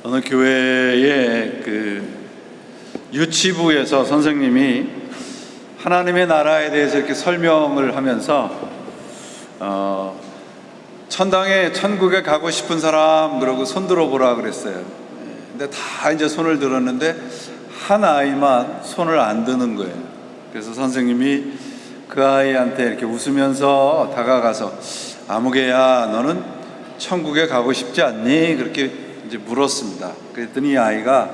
어느 교회의 유치부에서 선생님이 하나님의 나라에 대해서 이렇게 설명을 하면서 천국에 가고 싶은 사람 그러고 손 들어보라 그랬어요. 근데 다 이제 손을 들었는데 한 아이만 손을 안 드는 거예요. 그래서 선생님이 그 아이한테 이렇게 웃으면서 다가가서 아무개야, 너는 천국에 가고 싶지 않니? 그렇게 이제 물었습니다. 그랬더니 이 아이가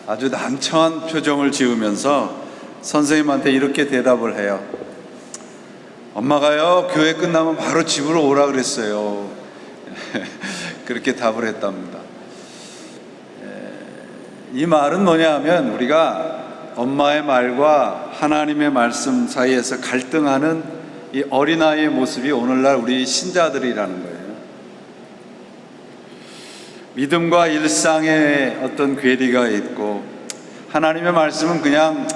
아주 난처한 표정을 지으면서 선생님한테 이렇게 대답을 해요. 엄마가요, 교회 끝나면 바로 집으로 오라 그랬어요. 그렇게 답을 했답니다. 이 말은 뭐냐 하면, 우리가 엄마의 말과 하나님의 말씀 사이에서 갈등하는 이 어린아이의 모습이 오늘날 우리 신자들이라는 거예요. 믿음과 일상에 어떤 괴리가 있고, 하나님의 말씀은 그냥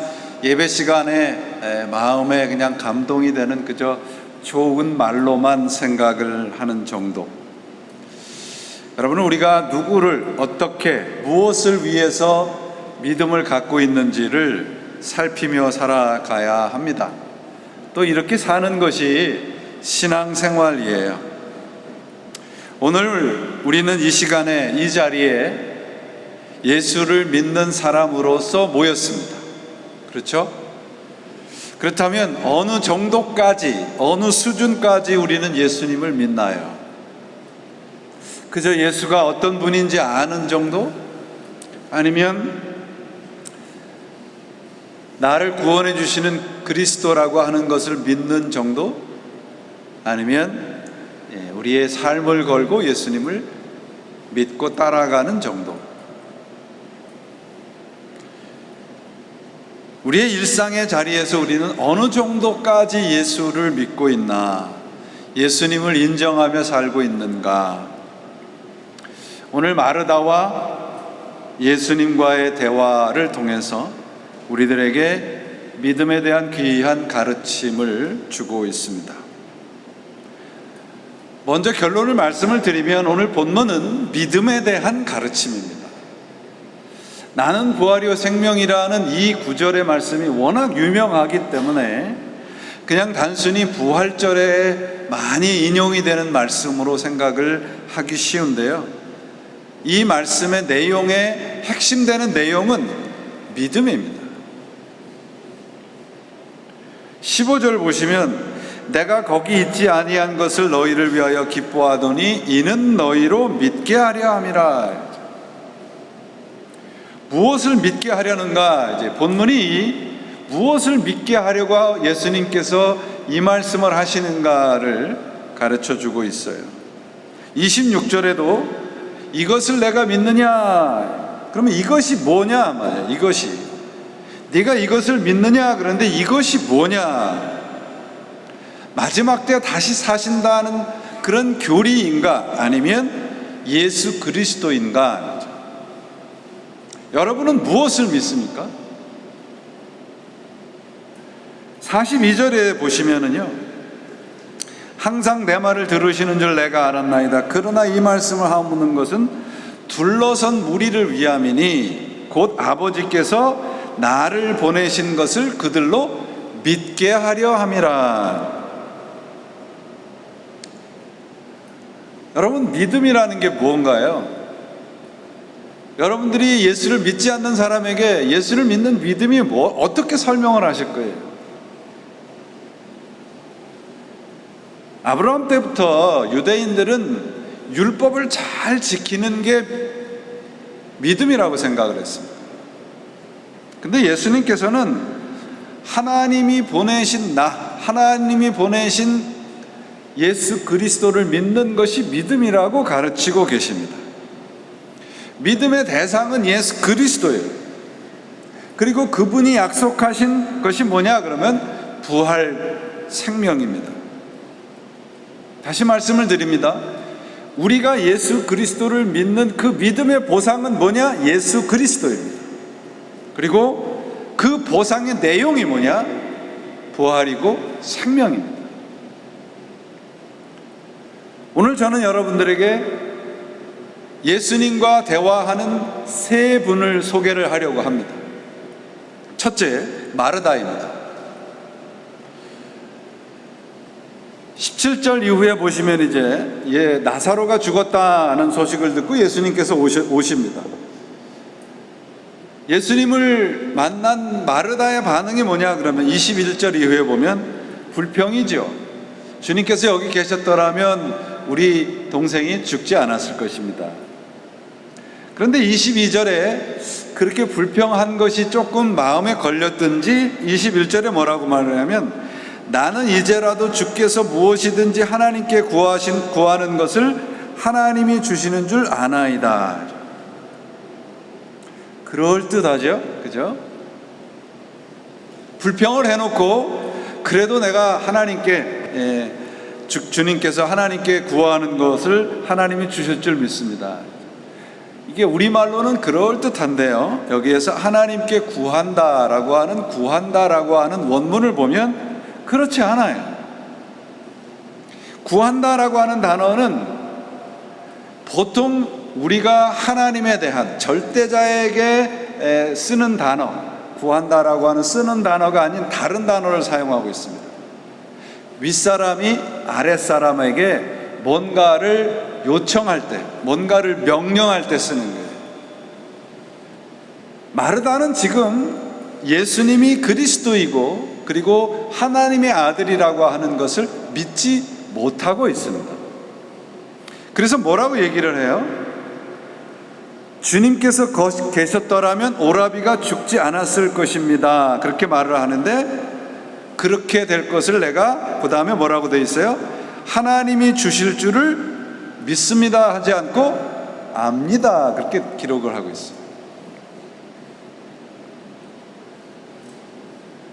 예배 시간에 마음에 그냥 감동이 되는 그저 좋은 말로만 생각을 하는 정도. 여러분, 우리가 누구를 어떻게 무엇을 위해서 믿음을 갖고 있는지를 살피며 살아가야 합니다. 또 이렇게 사는 것이 신앙생활이에요. 오늘 우리는 이 시간에 이 자리에 예수를 믿는 사람으로서 모였습니다. 그렇죠? 그렇다면 어느 정도까지, 어느 수준까지 우리는 예수님을 믿나요? 그저 예수가 어떤 분인지 아는 정도? 아니면 나를 구원해 주시는 그리스도라고 하는 것을 믿는 정도? 아니면 우리의 삶을 걸고 예수님을 믿고 따라가는 정도? 우리의 일상의 자리에서 우리는 어느 정도까지 예수를 믿고 있나, 예수님을 인정하며 살고 있는가? 오늘 마르다와 예수님과의 대화를 통해서 우리들에게 믿음에 대한 귀한 가르침을 주고 있습니다. 먼저 결론을 말씀을 드리면, 오늘 본문은 믿음에 대한 가르침입니다. 나는 부활이요 생명이라는 이 구절의 말씀이 워낙 유명하기 때문에 그냥 단순히 부활절에 많이 인용이 되는 말씀으로 생각을 하기 쉬운데요, 이 말씀의 내용의 핵심되는 내용은 믿음입니다. 15절 보시면, 내가 거기 있지 아니한 것을 너희를 위하여 기뻐하더니 이는 너희로 믿게 하려 함이라. 무엇을 믿게 하려는가? 이제 본문이 무엇을 믿게 하려고 예수님께서 이 말씀을 하시는가를 가르쳐 주고 있어요. 26절에도 이것을 내가 믿느냐? 그러면 이것이 뭐냐 말이에요. 이것이, 네가 이것을 믿느냐? 그런데 이것이 뭐냐? 마지막 때 다시 사신다는 그런 교리인가? 아니면 예수 그리스도인가? 여러분은 무엇을 믿습니까? 42절에 보시면은요, 항상 내 말을 들으시는 줄 내가 알았나이다. 그러나 이 말씀을 하는 것은 둘러선 무리를 위함이니 곧 아버지께서 나를 보내신 것을 그들로 믿게 하려 함이라. 여러분, 믿음이라는 게 무언가요? 여러분들이 예수를 믿지 않는 사람에게 예수를 믿는 믿음이 어떻게 설명을 하실 거예요? 아브라함 때부터 유대인들은 율법을 잘 지키는 게 믿음이라고 생각을 했습니다. 근데 예수님께서는 하나님이 보내신 하나님이 보내신 예수 그리스도를 믿는 것이 믿음이라고 가르치고 계십니다. 믿음의 대상은 예수 그리스도예요. 그리고 그분이 약속하신 것이 뭐냐? 그러면 부활 생명입니다. 다시 말씀을 드립니다. 우리가 예수 그리스도를 믿는 그 믿음의 보상은 뭐냐? 예수 그리스도입니다. 그리고 그 보상의 내용이 뭐냐? 부활이고 생명입니다. 오늘 저는 여러분들에게 예수님과 대화하는 세 분을 소개를 하려고 합니다. 첫째, 마르다입니다. 17절 이후에 보시면 이제 나사로가 죽었다는 소식을 듣고 예수님께서 오십니다. 예수님을 만난 마르다의 반응이 뭐냐 그러면 21절 이후에 보면 불평이죠. 주님께서 여기 계셨더라면 우리 동생이 죽지 않았을 것입니다. 그런데 22절에 그렇게 불평한 것이 조금 마음에 걸렸든지 21절에 뭐라고 말을 하면 나는 이제라도 주께서 무엇이든지 하나님께 구하는 것을 하나님이 주시는 줄 아나이다. 그럴듯하죠? 그죠? 불평을 해놓고 그래도 내가 하나님께 주님께서 하나님께 구하는 것을 하나님이 주실 줄 믿습니다. 이게 우리말로는 그럴듯한데요, 여기에서 하나님께 구한다라고 하는 원문을 보면 그렇지 않아요. 구한다라고 하는 단어는 보통 우리가 하나님에 대한 절대자에게 쓰는 단어, 구한다라고 하는 쓰는 단어가 아닌 다른 단어를 사용하고 있습니다. 윗사람이 아랫사람에게 뭔가를 요청할 때, 뭔가를 명령할 때 쓰는 거예요. 마르다는 지금 예수님이 그리스도이고 그리고 하나님의 아들이라고 하는 것을 믿지 못하고 있습니다. 그래서 뭐라고 얘기를 해요? 주님께서 계셨더라면 오라비가 죽지 않았을 것입니다. 그렇게 말을 하는데 그렇게 될 것을 내가 그 다음에 뭐라고 돼 있어요? 하나님이 주실 줄을 믿습니다 하지 않고 압니다. 그렇게 기록을 하고 있어요.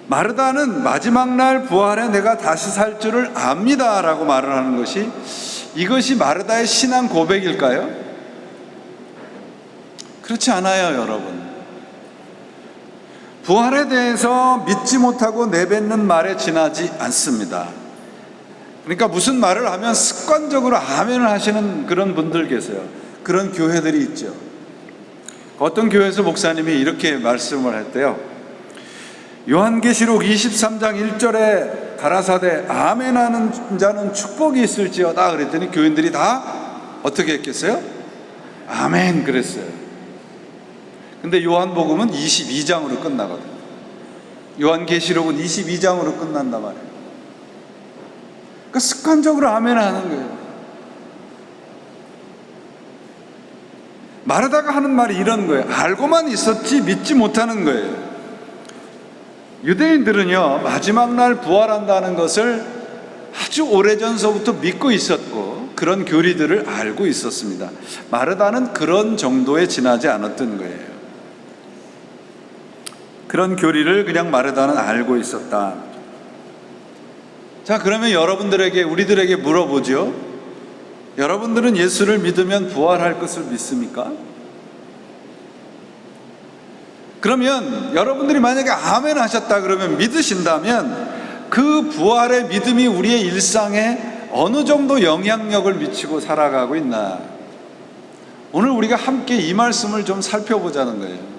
마르다는 마지막 날 부활에 내가 다시 살 줄을 압니다 라고 말을 하는 것이, 이것이 마르다의 신앙 고백일까요? 그렇지 않아요, 여러분. 부활에 대해서 믿지 못하고 내뱉는 말에 지나지 않습니다. 그러니까 무슨 말을 하면 습관적으로 아멘을 하시는 그런 분들 계세요. 그런 교회들이 있죠. 어떤 교회에서 목사님이 이렇게 말씀을 할 때요, 요한계시록 23장 1절에 가라사대 아멘하는 자는 축복이 있을지어다 그랬더니 교인들이 다 어떻게 했겠어요? 아멘 그랬어요. 근데 요한복음은 22장으로 끝나거든요. 요한계시록은 22장으로 끝난단 말이에요. 그러니까 습관적으로 아멘 하는 거예요. 마르다가 하는 말이 이런 거예요. 알고만 있었지 믿지 못하는 거예요. 유대인들은요, 마지막 날 부활한다는 것을 아주 오래전서부터 믿고 있었고 그런 교리들을 알고 있었습니다. 마르다는 그런 정도에 지나지 않았던 거예요. 그런 교리를 그냥 마르다는 알고 있었다. 자, 그러면 우리들에게 물어보죠. 여러분들은 예수를 믿으면 부활할 것을 믿습니까? 그러면 여러분들이 만약에 아멘 하셨다 그러면, 믿으신다면 그 부활의 믿음이 우리의 일상에 어느 정도 영향력을 미치고 살아가고 있나, 오늘 우리가 함께 이 말씀을 좀 살펴보자는 거예요.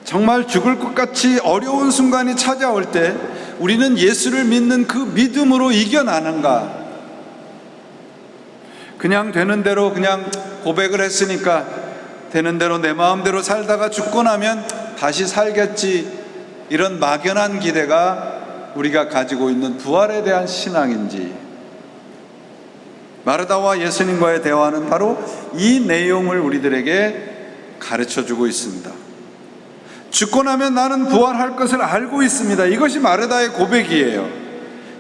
정말 죽을 것 같이 어려운 순간이 찾아올 때 우리는 예수를 믿는 그 믿음으로 이겨나는가? 그냥 되는 대로 그냥 고백을 했으니까 되는 대로 내 마음대로 살다가 죽고 나면 다시 살겠지, 이런 막연한 기대가 우리가 가지고 있는 부활에 대한 신앙인지, 마르다와 예수님과의 대화는 바로 이 내용을 우리들에게 가르쳐주고 있습니다. 죽고 나면 나는 부활할 것을 알고 있습니다. 이것이 마르다의 고백이에요.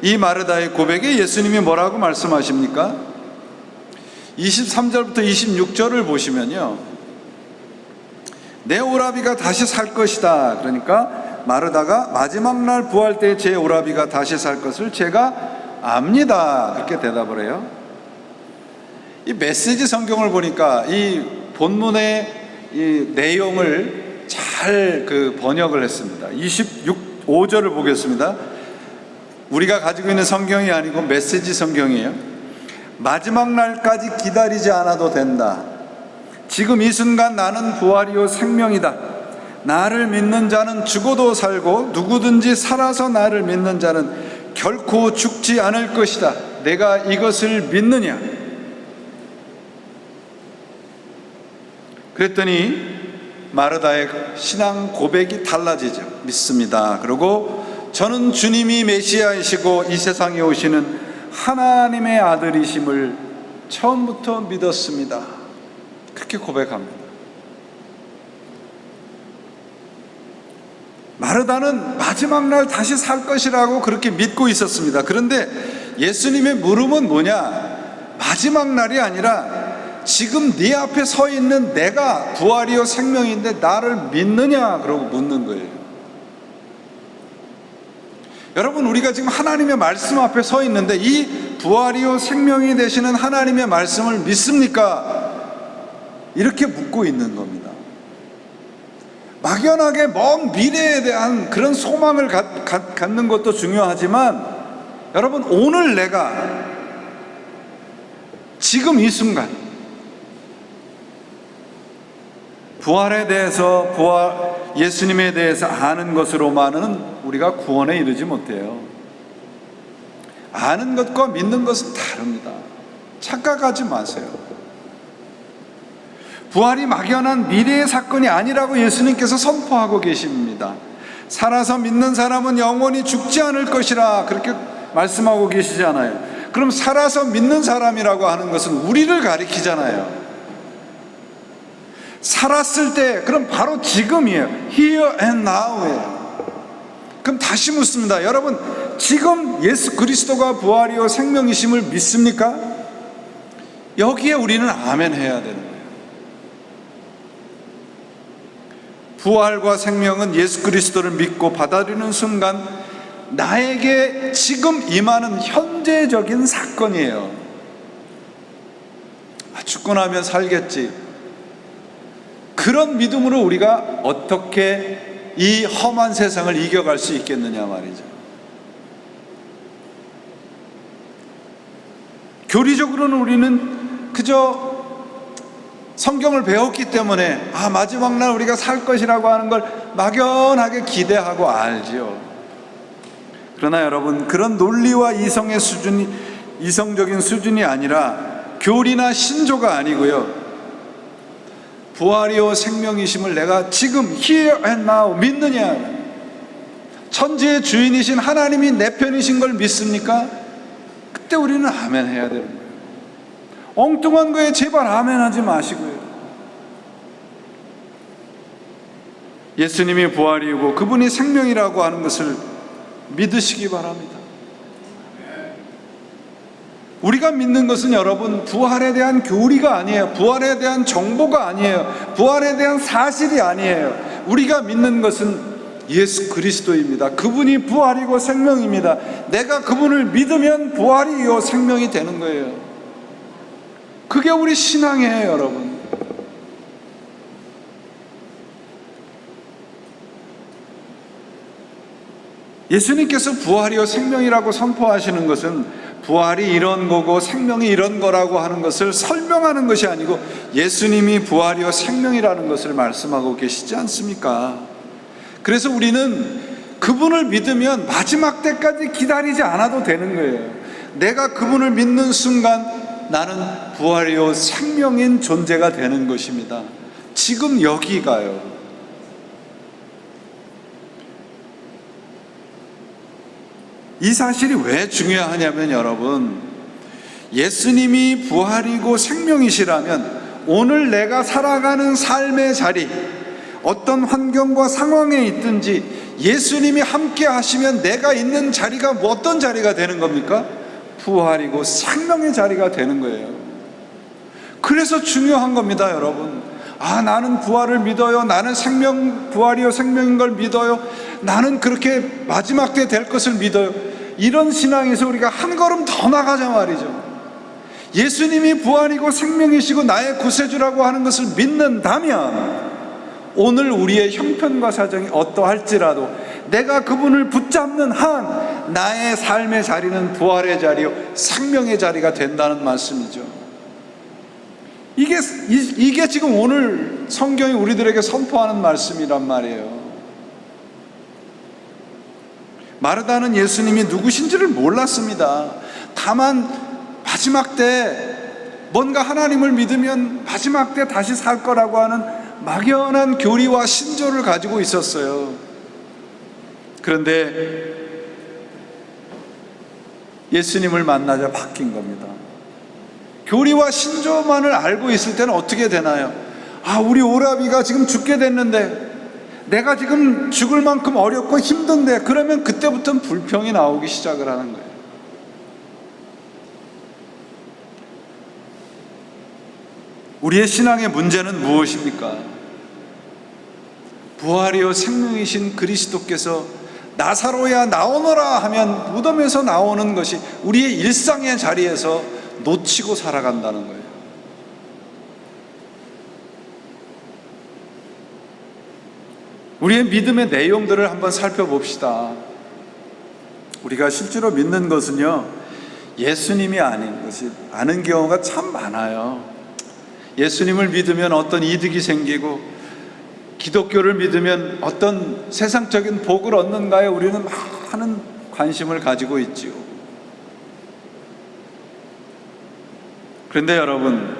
이 마르다의 고백에 예수님이 뭐라고 말씀하십니까? 23절부터 26절을 보시면요, 내 오라비가 다시 살 것이다. 그러니까 마르다가 마지막 날 부활 때 제 오라비가 다시 살 것을 제가 압니다. 그렇게 대답을 해요. 이 메시지 성경을 보니까 이 본문의 이 내용을 잘 번역을 했습니다. 25절을 보겠습니다. 우리가 가지고 있는 성경이 아니고 메시지 성경이에요. 마지막 날까지 기다리지 않아도 된다. 지금 이 순간 나는 부활이요 생명이다. 나를 믿는 자는 죽어도 살고 누구든지 살아서 나를 믿는 자는 결코 죽지 않을 것이다. 내가 이것을 믿느냐? 그랬더니 마르다의 신앙 고백이 달라지죠. 믿습니다. 그리고 저는 주님이 메시아이시고 이 세상에 오시는 하나님의 아들이심을 처음부터 믿었습니다. 그렇게 고백합니다. 마르다는 마지막 날 다시 살 것이라고 그렇게 믿고 있었습니다. 그런데 예수님의 물음은 뭐냐? 마지막 날이 아니라 지금 네 앞에 서 있는 내가 부활이요 생명인데 나를 믿느냐? 그러고 묻는 거예요. 여러분, 우리가 지금 하나님의 말씀 앞에 서 있는데 이 부활이요 생명이 되시는 하나님의 말씀을 믿습니까? 이렇게 묻고 있는 겁니다. 막연하게 먼 미래에 대한 그런 소망을 갖는 것도 중요하지만 여러분, 오늘 내가 지금 이 순간 부활에 대해서 예수님에 대해서 아는 것으로만은 우리가 구원에 이르지 못해요. 아는 것과 믿는 것은 다릅니다. 착각하지 마세요. 부활이 막연한 미래의 사건이 아니라고 예수님께서 선포하고 계십니다. 살아서 믿는 사람은 영원히 죽지 않을 것이라 그렇게 말씀하고 계시잖아요. 그럼 살아서 믿는 사람이라고 하는 것은 우리를 가리키잖아요. 살았을 때, 그럼 바로 지금이에요. Here and now예요. 그럼 다시 묻습니다. 여러분, 지금 예수 그리스도가 부활이요 생명이심을 믿습니까? 여기에 우리는 아멘 해야 되는 거예요. 부활과 생명은 예수 그리스도를 믿고 받아들이는 순간 나에게 지금 임하는 현재적인 사건이에요. 죽고 나면 살겠지. 그런 믿음으로 우리가 어떻게 이 험한 세상을 이겨갈 수 있겠느냐 말이죠. 교리적으로는 우리는 그저 성경을 배웠기 때문에 마지막 날 우리가 살 것이라고 하는 걸 막연하게 기대하고 알지요. 그러나 여러분, 그런 논리와 이성적인 수준이 아니라 교리나 신조가 아니고요, 부활이요 생명이심을 내가 지금 here and now 믿느냐? 천지의 주인이신 하나님이 내 편이신 걸 믿습니까? 그때 우리는 아멘 해야 되는 거예요. 엉뚱한 거에 제발 아멘 하지 마시고요. 예수님이 부활이고 그분이 생명이라고 하는 것을 믿으시기 바랍니다. 우리가 믿는 것은 여러분, 부활에 대한 교리가 아니에요. 부활에 대한 정보가 아니에요. 부활에 대한 사실이 아니에요. 우리가 믿는 것은 예수 그리스도입니다. 그분이 부활이고 생명입니다. 내가 그분을 믿으면 부활이요 생명이 되는 거예요. 그게 우리 신앙이에요, 여러분. 예수님께서 부활이요 생명이라고 선포하시는 것은 부활이 이런 거고 생명이 이런 거라고 하는 것을 설명하는 것이 아니고 예수님이 부활이요 생명이라는 것을 말씀하고 계시지 않습니까? 그래서 우리는 그분을 믿으면 마지막 때까지 기다리지 않아도 되는 거예요. 내가 그분을 믿는 순간 나는 부활이요 생명인 존재가 되는 것입니다. 지금 여기가요. 이 사실이 왜 중요하냐면 여러분, 예수님이 부활이고 생명이시라면 오늘 내가 살아가는 삶의 자리, 어떤 환경과 상황에 있든지 예수님이 함께 하시면 내가 있는 자리가 어떤 자리가 되는 겁니까? 부활이고 생명의 자리가 되는 거예요. 그래서 중요한 겁니다, 여러분. 나는 부활을 믿어요. 나는 부활이요 생명인 걸 믿어요. 나는 그렇게 마지막 때 될 것을 믿어요. 이런 신앙에서 우리가 한 걸음 더 나가자 말이죠. 예수님이 부활이고 생명이시고 나의 구세주라고 하는 것을 믿는다면 오늘 우리의 형편과 사정이 어떠할지라도 내가 그분을 붙잡는 한 나의 삶의 자리는 부활의 자리요 생명의 자리가 된다는 말씀이죠. 이게 지금 오늘 성경이 우리들에게 선포하는 말씀이란 말이에요. 마르다는 예수님이 누구신지를 몰랐습니다. 다만 마지막 때 뭔가 하나님을 믿으면 마지막 때 다시 살 거라고 하는 막연한 교리와 신조를 가지고 있었어요. 그런데 예수님을 만나자 바뀐 겁니다. 교리와 신조만을 알고 있을 때는 어떻게 되나요? 우리 오라비가 지금 죽게 됐는데, 내가 지금 죽을 만큼 어렵고 힘든데, 그러면 그때부터는 불평이 나오기 시작을 하는 거예요. 우리의 신앙의 문제는 무엇입니까? 부활이요 생명이신 그리스도께서 나사로야 나오너라 하면 무덤에서 나오는 것이 우리의 일상의 자리에서 놓치고 살아간다는 거예요. 우리의 믿음의 내용들을 한번 살펴봅시다. 우리가 실제로 믿는 것은요, 예수님이 아는 경우가 참 많아요. 예수님을 믿으면 어떤 이득이 생기고, 기독교를 믿으면 어떤 세상적인 복을 얻는가에 우리는 많은 관심을 가지고 있지요. 그런데 여러분,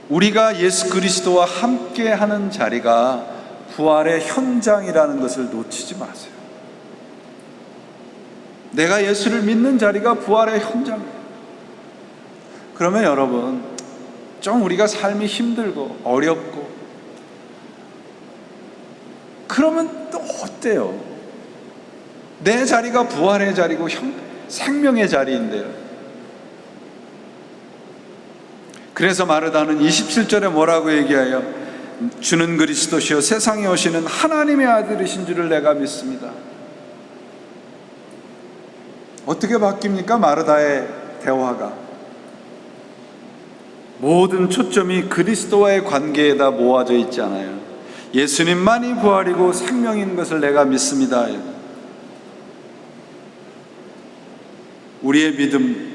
우리가 예수 그리스도와 함께 하는 자리가 부활의 현장이라는 것을 놓치지 마세요. 내가 예수를 믿는 자리가 부활의 현장이에요. 그러면 여러분, 좀 우리가 삶이 힘들고 어렵고 그러면 또 어때요? 내 자리가 부활의 자리고 생명의 자리인데요. 그래서 마르다는 27절에 뭐라고 얘기해요? 주는 그리스도시요 세상에 오시는 하나님의 아들이신 줄을 내가 믿습니다. 어떻게 바뀝니까? 마르다의 대화가 모든 초점이 그리스도와의 관계에다 모아져 있잖아요. 예수님만이 부활이고 생명인 것을 내가 믿습니다. 우리의 믿음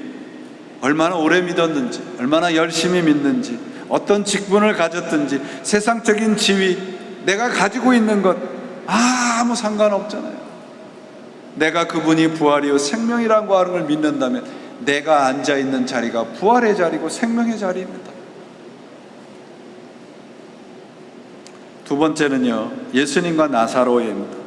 얼마나 오래 믿었는지, 얼마나 열심히 믿는지, 어떤 직분을 가졌든지, 세상적인 지위, 내가 가지고 있는 것 아무 상관없잖아요. 내가 그분이 부활이요 생명이라고 하는 걸 믿는다면 내가 앉아있는 자리가 부활의 자리고 생명의 자리입니다. 두 번째는요, 예수님과 나사로입니다.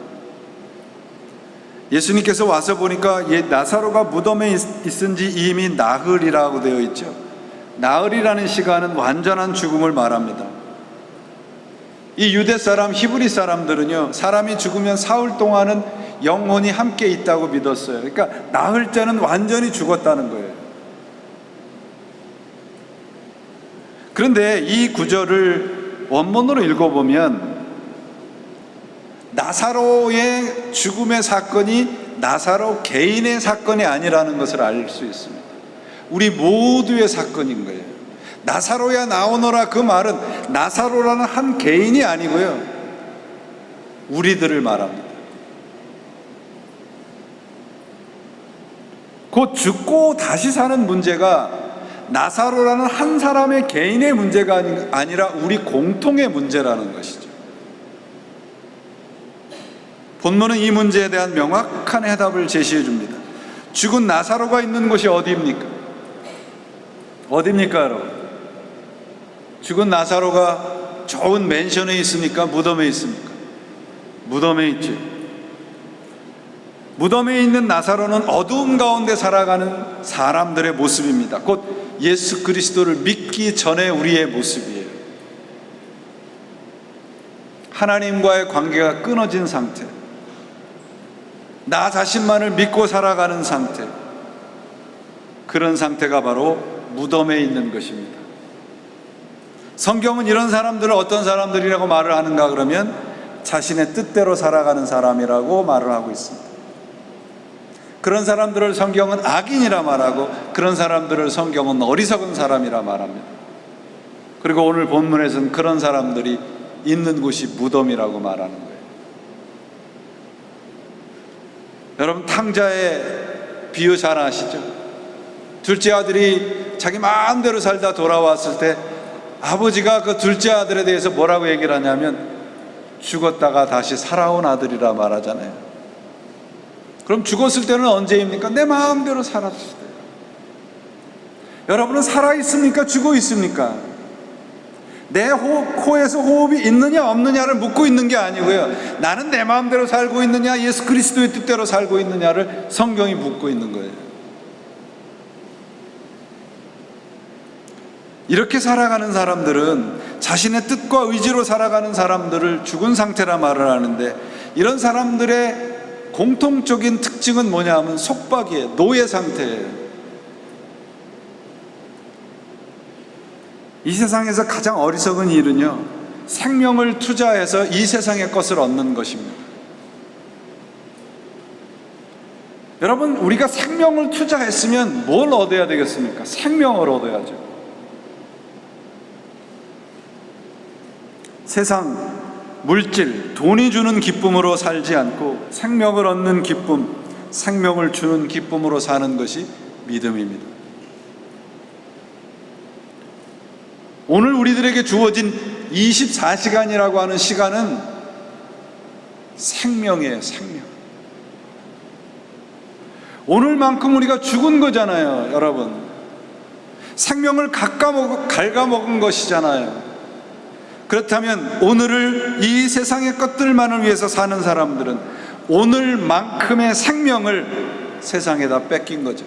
예수님께서 와서 보니까 나사로가 무덤에 있은 지 이미 나흘이라고 되어 있죠. 나흘이라는 시간은 완전한 죽음을 말합니다. 이 유대 사람, 히브리 사람들은요, 사람이 죽으면 사흘 동안은 영혼이 함께 있다고 믿었어요. 그러니까 나흘째는 완전히 죽었다는 거예요. 그런데 이 구절을 원문으로 읽어보면 나사로의 죽음의 사건이 나사로 개인의 사건이 아니라는 것을 알 수 있습니다. 우리 모두의 사건인 거예요. 나사로야 나오너라, 그 말은 나사로라는 한 개인이 아니고요, 우리들을 말합니다. 곧 죽고 다시 사는 문제가 나사로라는 한 사람의 개인의 문제가 아니라 우리 공통의 문제라는 것이죠. 본문은 이 문제에 대한 명확한 해답을 제시해 줍니다. 죽은 나사로가 있는 곳이 어디입니까? 어디입니까, 여러분? 죽은 나사로가 좋은 맨션에 있습니까? 무덤에 있습니까? 무덤에 있죠. 무덤에 있는 나사로는 어두움 가운데 살아가는 사람들의 모습입니다. 곧 예수 그리스도를 믿기 전에 우리의 모습이에요. 하나님과의 관계가 끊어진 상태, 나 자신만을 믿고 살아가는 상태, 그런 상태가 바로 무덤에 있는 것입니다. 성경은 이런 사람들을 어떤 사람들이라고 말을 하는가 그러면 자신의 뜻대로 살아가는 사람이라고 말을 하고 있습니다. 그런 사람들을 성경은 악인이라 말하고, 그런 사람들을 성경은 어리석은 사람이라 말합니다. 그리고 오늘 본문에서는 그런 사람들이 있는 곳이 무덤이라고 말하는 거예요. 여러분, 탕자의 비유 잘 아시죠? 둘째 아들이 자기 마음대로 살다 돌아왔을 때 아버지가 그 둘째 아들에 대해서 뭐라고 얘기를 하냐면 죽었다가 다시 살아온 아들이라 말하잖아요. 그럼 죽었을 때는 언제입니까? 내 마음대로 살았을 때. 여러분은 살아있습니까? 죽어 있습니까? 내 코에서 호흡이 있느냐 없느냐를 묻고 있는 게 아니고요, 나는 내 마음대로 살고 있느냐 예수 그리스도의 뜻대로 살고 있느냐를 성경이 묻고 있는 거예요. 이렇게 살아가는 사람들은, 자신의 뜻과 의지로 살아가는 사람들을 죽은 상태라 말을 하는데, 이런 사람들의 공통적인 특징은 뭐냐 하면 속박이에요. 노예 상태예요. 이 세상에서 가장 어리석은 일은요, 생명을 투자해서 이 세상의 것을 얻는 것입니다. 여러분, 우리가 생명을 투자했으면 뭘 얻어야 되겠습니까? 생명을 얻어야죠. 세상, 물질, 돈이 주는 기쁨으로 살지 않고 생명을 얻는 기쁨, 생명을 주는 기쁨으로 사는 것이 믿음입니다. 오늘 우리들에게 주어진 24시간이라고 하는 시간은 생명이에요, 생명. 오늘만큼 우리가 죽은 거잖아요, 여러분. 생명을 갉아먹은 것이잖아요. 그렇다면 오늘을, 이 세상의 것들만을 위해서 사는 사람들은 오늘만큼의 생명을 세상에다 뺏긴 거죠.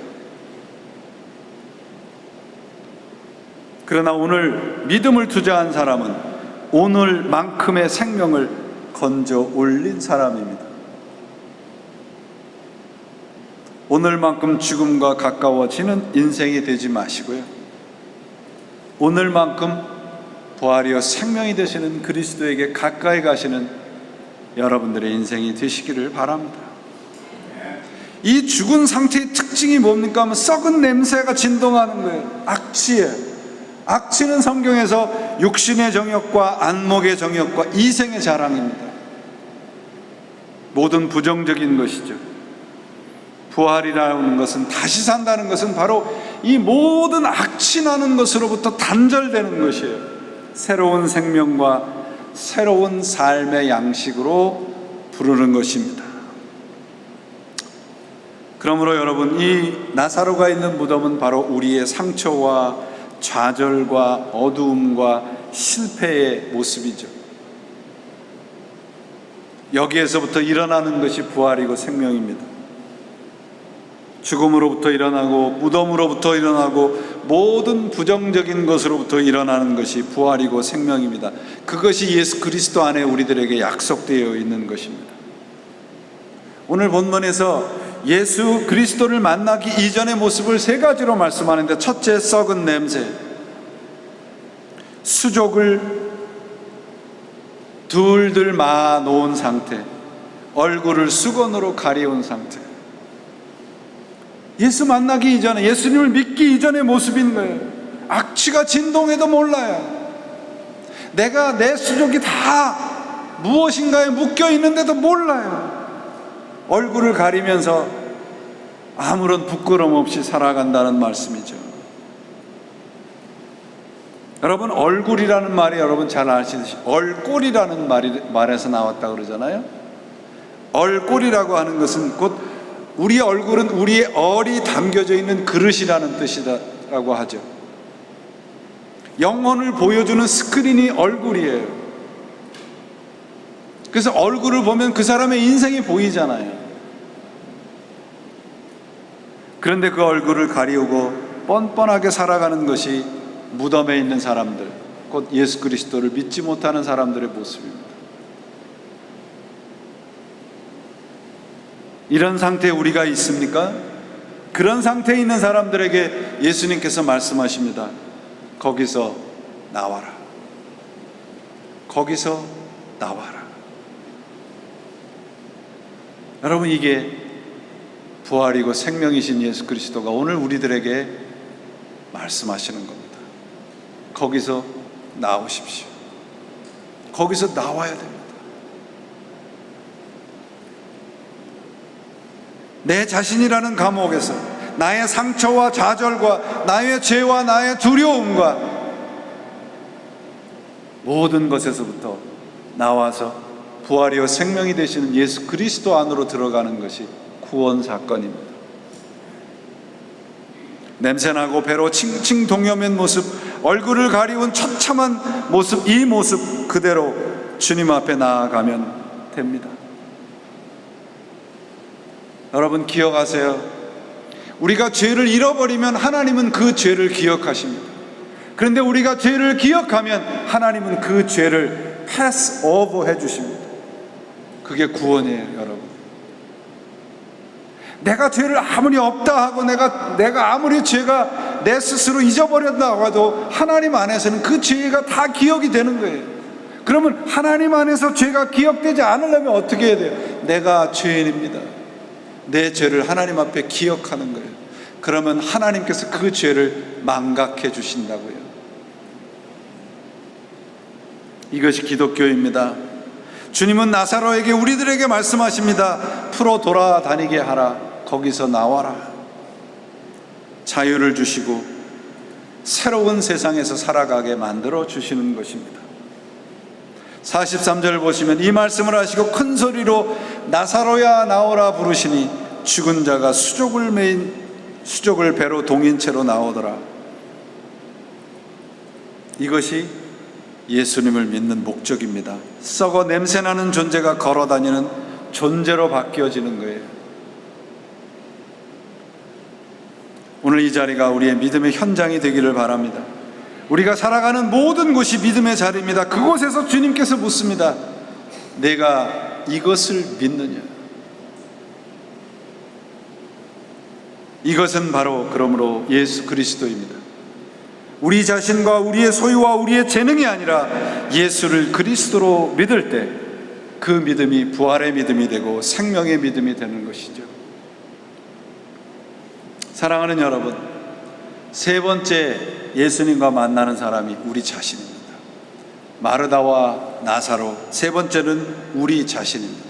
그러나 오늘 믿음을 투자한 사람은 오늘만큼의 생명을 건져 올린 사람입니다. 오늘만큼 죽음과 가까워지는 인생이 되지 마시고요, 오늘만큼 부활이요 생명이 되시는 그리스도에게 가까이 가시는 여러분들의 인생이 되시기를 바랍니다. 이 죽은 상태의 특징이 뭡니까 하면 썩은 냄새가 진동하는 거예요. 악취예요. 악취는 성경에서 육신의 정욕과 안목의 정욕과 이생의 자랑입니다. 모든 부정적인 것이죠. 부활이라는 것은, 다시 산다는 것은 바로 이 모든 악취나는 것으로부터 단절되는 것이에요. 새로운 생명과 새로운 삶의 양식으로 부르는 것입니다. 그러므로 여러분, 이 나사로가 있는 무덤은 바로 우리의 상처와 좌절과 어두움과 실패의 모습이죠. 여기에서부터 일어나는 것이 부활이고 생명입니다. 죽음으로부터 일어나고 무덤으로부터 일어나고 모든 부정적인 것으로부터 일어나는 것이 부활이고 생명입니다. 그것이 예수 그리스도 안에 우리들에게 약속되어 있는 것입니다. 오늘 본문에서 예수 그리스도를 만나기 이전의 모습을 세 가지로 말씀하는데, 첫째, 썩은 냄새. 수족을 둘둘 마 놓은 상태, 얼굴을 수건으로 가려운 상태. 예수 만나기 이전에, 예수님을 믿기 이전의 모습인 거예요. 악취가 진동해도 몰라요. 내 수족이 다 무엇인가에 묶여 있는데도 몰라요. 얼굴을 가리면서 아무런 부끄러움 없이 살아간다는 말씀이죠. 여러분, 얼굴이라는 말이 여러분 잘 아시듯이 얼꼴이라는 말에서 나왔다고 그러잖아요. 얼꼴이라고 하는 것은 곧 우리의 얼굴은 우리의 얼이 담겨져 있는 그릇이라는 뜻이라고 하죠. 영혼을 보여주는 스크린이 얼굴이에요. 그래서 얼굴을 보면 그 사람의 인생이 보이잖아요. 그런데 그 얼굴을 가리우고 뻔뻔하게 살아가는 것이 무덤에 있는 사람들, 곧 예수 그리스도를 믿지 못하는 사람들의 모습입니다. 이런 상태에 우리가 있습니까? 그런 상태에 있는 사람들에게 예수님께서 말씀하십니다. 거기서 나와라. 거기서 나와라. 여러분, 이게 부활이고 생명이신 예수 그리스도가 오늘 우리들에게 말씀하시는 겁니다. 거기서 나오십시오. 거기서 나와야 됩니다. 내 자신이라는 감옥에서 나의 상처와 좌절과 나의 죄와 나의 두려움과 모든 것에서부터 나와서 부활이요 생명이 되시는 예수 그리스도 안으로 들어가는 것이 구원 사건입니다. 냄새나고 배로 칭칭 동여맨 모습, 얼굴을 가리운 처참한 모습, 이 모습 그대로 주님 앞에 나아가면 됩니다. 여러분 기억하세요. 우리가 죄를 잃어버리면 하나님은 그 죄를 기억하십니다. 그런데 우리가 죄를 기억하면 하나님은 그 죄를 패스 오버 해주십니다. 그게 구원이에요, 여러분. 내가 죄를 아무리 없다 하고 내가 아무리 죄가 내 스스로 잊어버렸다고 해도 하나님 안에서는 그 죄가 다 기억이 되는 거예요. 그러면 하나님 안에서 죄가 기억되지 않으려면 어떻게 해야 돼요? 내가 죄인입니다. 내 죄를 하나님 앞에 기억하는 거예요. 그러면 하나님께서 그 죄를 망각해 주신다고요. 이것이 기독교입니다. 주님은 나사로에게 우리들에게 말씀하십니다. 풀어 돌아다니게 하라. 거기서 나와라. 자유를 주시고 새로운 세상에서 살아가게 만들어 주시는 것입니다. 43절 보시면 이 말씀을 하시고 큰 소리로 나사로야 나오라 부르시니 죽은 자가 수족을 배로 동인 채로 나오더라. 이것이 예수님을 믿는 목적입니다. 썩어 냄새나는 존재가 걸어다니는 존재로 바뀌어지는 거예요. 오늘 이 자리가 우리의 믿음의 현장이 되기를 바랍니다. 우리가 살아가는 모든 곳이 믿음의 자리입니다. 그곳에서 주님께서 묻습니다. 내가 이것을 믿느냐? 이것은 바로 그러므로 예수 그리스도입니다. 우리 자신과 우리의 소유와 우리의 재능이 아니라 예수를 그리스도로 믿을 때 그 믿음이 부활의 믿음이 되고 생명의 믿음이 되는 것이죠. 사랑하는 여러분, 세 번째 예수님과 만나는 사람이 우리 자신입니다. 마르다와 나사로, 세 번째는 우리 자신입니다.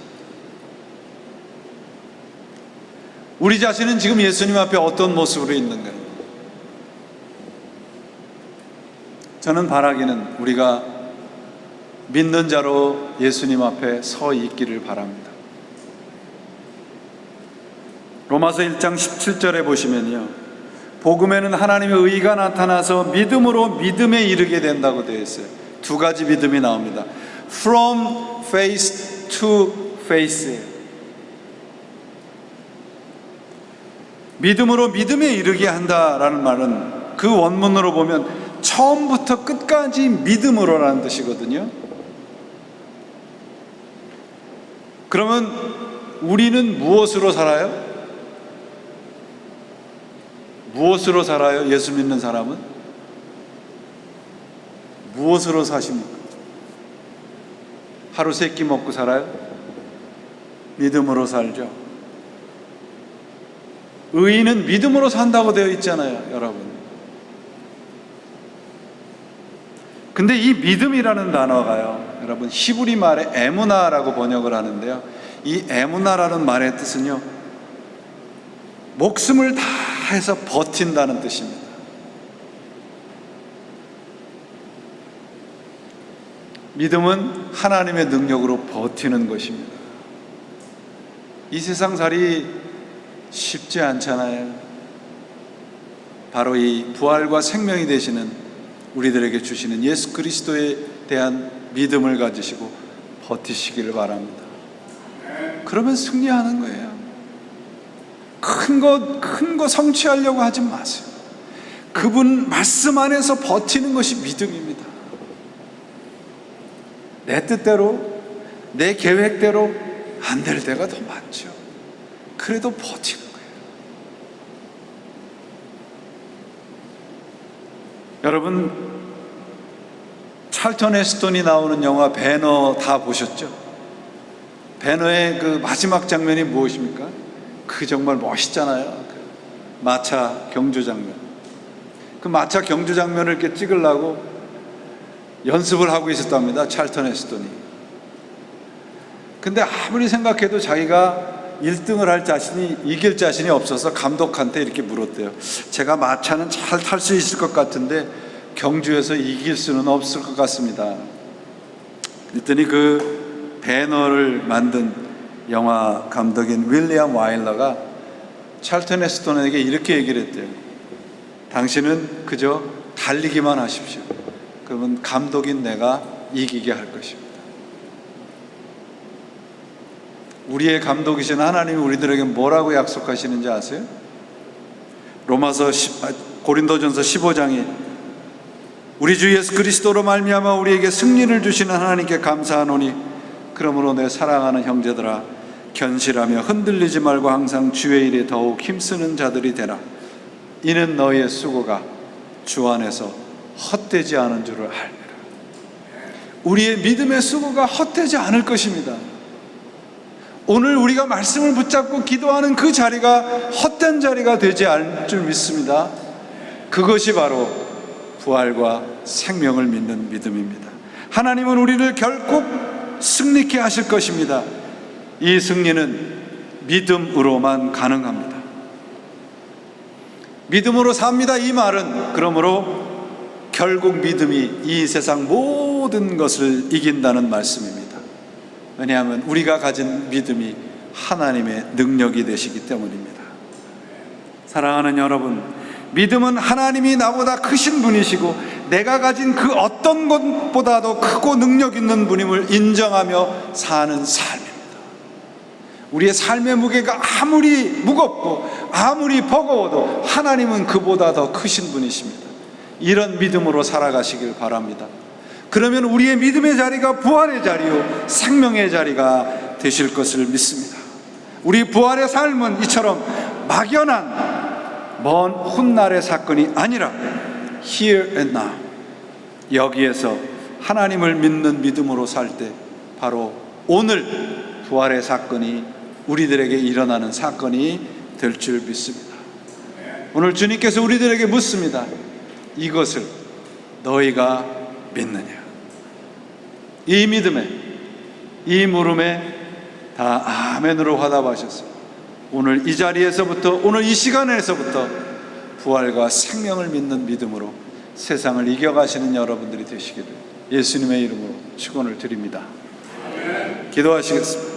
우리 자신은 지금 예수님 앞에 어떤 모습으로 있는가요? 저는 바라기는 우리가 믿는 자로 예수님 앞에 서 있기를 바랍니다. 로마서 1장 17절에 보시면요, 복음에는 하나님의 의가 나타나서 믿음으로 믿음에 이르게 된다고 되어 있어요. 두 가지 믿음이 나옵니다. From faith to faith. 믿음으로 믿음에 이르게 한다라는 말은 그 원문으로 보면 처음부터 끝까지 믿음으로라는 뜻이거든요. 그러면 우리는 무엇으로 살아요? 무엇으로 살아요? 예수 믿는 사람은? 무엇으로 사십니까? 하루 세 끼 먹고 살아요? 믿음으로 살죠. 의인은 믿음으로 산다고 되어 있잖아요, 여러분. 근데 이 믿음이라는 단어가요, 여러분, 히브리 말에 에무나라고 번역을 하는데요, 이 에무나라는 말의 뜻은요, 목숨을 다해서 버틴다는 뜻입니다. 믿음은 하나님의 능력으로 버티는 것입니다. 이 세상살이 쉽지 않잖아요. 바로 이 부활과 생명이 되시는 우리들에게 주시는 예수 그리스도에 대한 믿음을 가지시고 버티시기를 바랍니다. 그러면 승리하는 거예요. 큰 거 성취하려고 하지 마세요. 그분 말씀 안에서 버티는 것이 믿음입니다. 내 뜻대로, 내 계획대로 안 될 때가 더 많죠. 그래도 버티는 거예요. 여러분, 찰턴 헤스턴이 나오는 영화 배너 다 보셨죠? 배너의 그 마지막 장면이 무엇입니까? 그 정말 멋있잖아요. 그 마차 경주 장면. 그 마차 경주 장면을 이렇게 찍으려고 연습을 하고 있었답니다, 찰턴 헤스턴이. 근데 아무리 생각해도 자기가 1등을 할 자신이, 이길 자신이 없어서 감독한테 이렇게 물었대요. 제가 마차는 잘 탈 수 있을 것 같은데 경주에서 이길 수는 없을 것 같습니다. 그랬더니 그 배너를 만든 영화 감독인 윌리엄 와일러가 찰튼 헤스턴에게 이렇게 얘기를 했대요. 당신은 그저 달리기만 하십시오. 그러면 감독인 내가 이기게 할 것입니다. 우리의 감독이신 하나님이 우리들에게 뭐라고 약속하시는지 아세요? 고린도전서 15장에 우리 주 예수 그리스도로 말미암아 우리에게 승리를 주시는 하나님께 감사하노니 그러므로 내 사랑하는 형제들아 견실하며 흔들리지 말고 항상 주의 일에 더욱 힘쓰는 자들이 되라. 이는 너희의 수고가 주 안에서 헛되지 않은 줄을 알리라. 우리의 믿음의 수고가 헛되지 않을 것입니다. 오늘 우리가 말씀을 붙잡고 기도하는 그 자리가 헛된 자리가 되지 않을 줄 믿습니다. 그것이 바로 부활과 생명을 믿는 믿음입니다. 하나님은 우리를 결국 승리케 하실 것입니다. 이 승리는 믿음으로만 가능합니다. 믿음으로 삽니다. 이 말은 그러므로 결국 믿음이 이 세상 모든 것을 이긴다는 말씀입니다. 왜냐하면 우리가 가진 믿음이 하나님의 능력이 되시기 때문입니다. 사랑하는 여러분, 믿음은 하나님이 나보다 크신 분이시고 내가 가진 그 어떤 것보다도 크고 능력 있는 분임을 인정하며 사는 삶입니다. 우리의 삶의 무게가 아무리 무겁고 아무리 버거워도 하나님은 그보다 더 크신 분이십니다. 이런 믿음으로 살아가시길 바랍니다. 그러면 우리의 믿음의 자리가 부활의 자리요 생명의 자리가 되실 것을 믿습니다. 우리 부활의 삶은 이처럼 막연한 먼 훗날의 사건이 아니라 here and now, 여기에서 하나님을 믿는 믿음으로 살 때 바로 오늘 부활의 사건이 우리들에게 일어나는 사건이 될 줄 믿습니다. 오늘 주님께서 우리들에게 묻습니다. 이것을 너희가 믿느냐? 이 믿음에, 이 물음에 다 아멘으로 화답하셨어요. 오늘 이 자리에서부터, 오늘 이 시간에서부터 부활과 생명을 믿는 믿음으로 세상을 이겨가시는 여러분들이 되시기를 예수님의 이름으로 축원을 드립니다. 기도하시겠습니다.